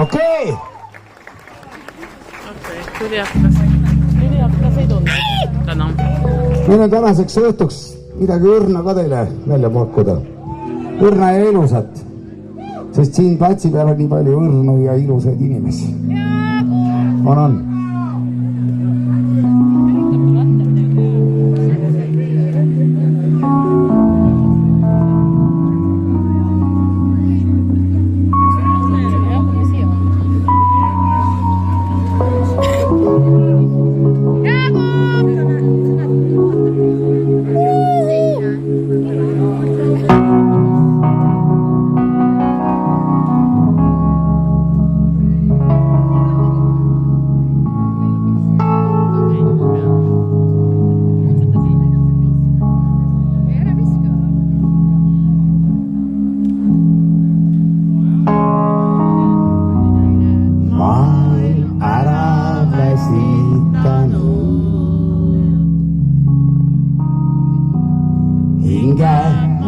okei. Tüliakkas ei tulnud täna. Meil on tänaseks õhtuks midagi õrna ka teile välja pakkuda. Õrna ja ilusat, sest siin platsi peal on nii palju õrnu ja ilusaid inimesi. On.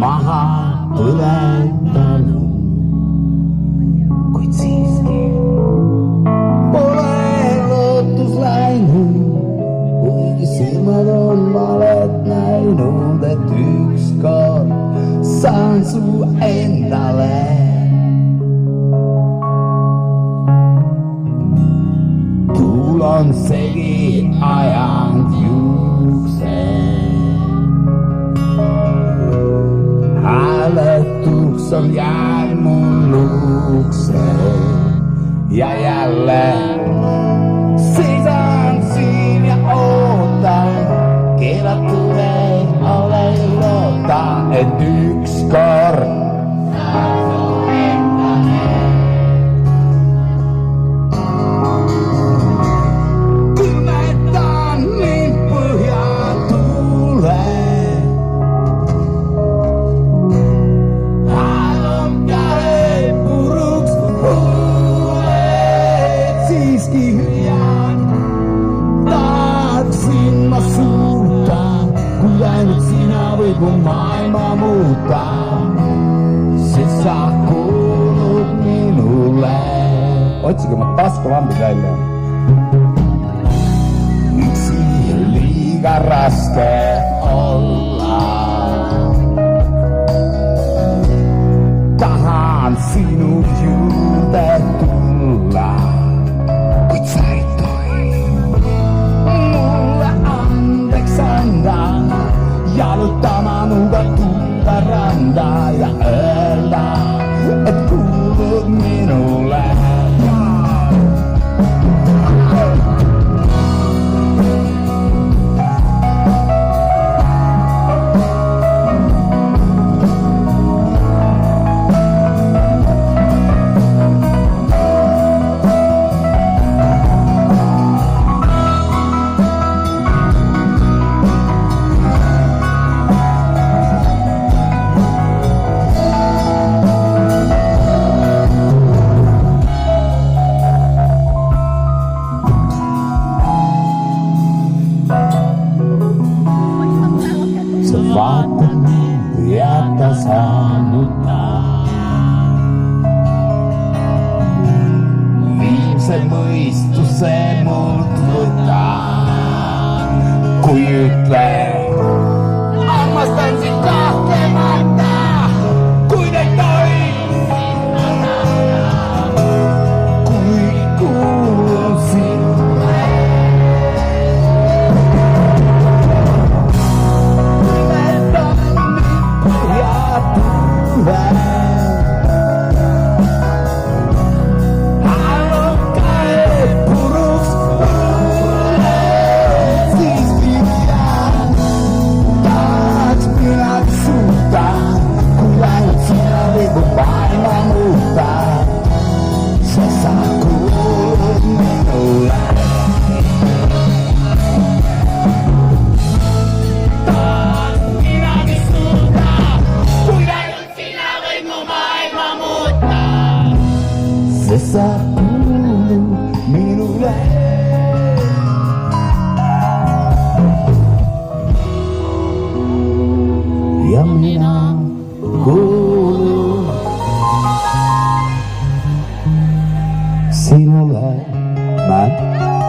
Maha põletanud, kuid siiski pole lootus läinud, kuigi silmad on valet näinud, et ükskord saan su endale. Tuul on segi ajanud juukse. Hääletuks on jäänud ukse ja jälle seisan siin ja ootan, keelatud ei ole loota, et ükskord saan su endale. Külmetan mind põhjatuule. Kun maailma muuttaa, se saa kuulut minulle. Otsige oma taskulambid välja. Miksi liiga raske olla? Tahan sinun juurde tulla, kuid sä et tohi mulle andeks anda. Jaluttaa minuga tulla randaa ja öelda, et kuulut minulle. Vaatan ja tasaannuttaa. Viimse mõistuse mult võtan, kui ütlen, armastan sind kahtlemata, kuid ei tohi sinna näha, kui kuulun sinule. Se kuuluu minulle. Ja minä kuulun näeme.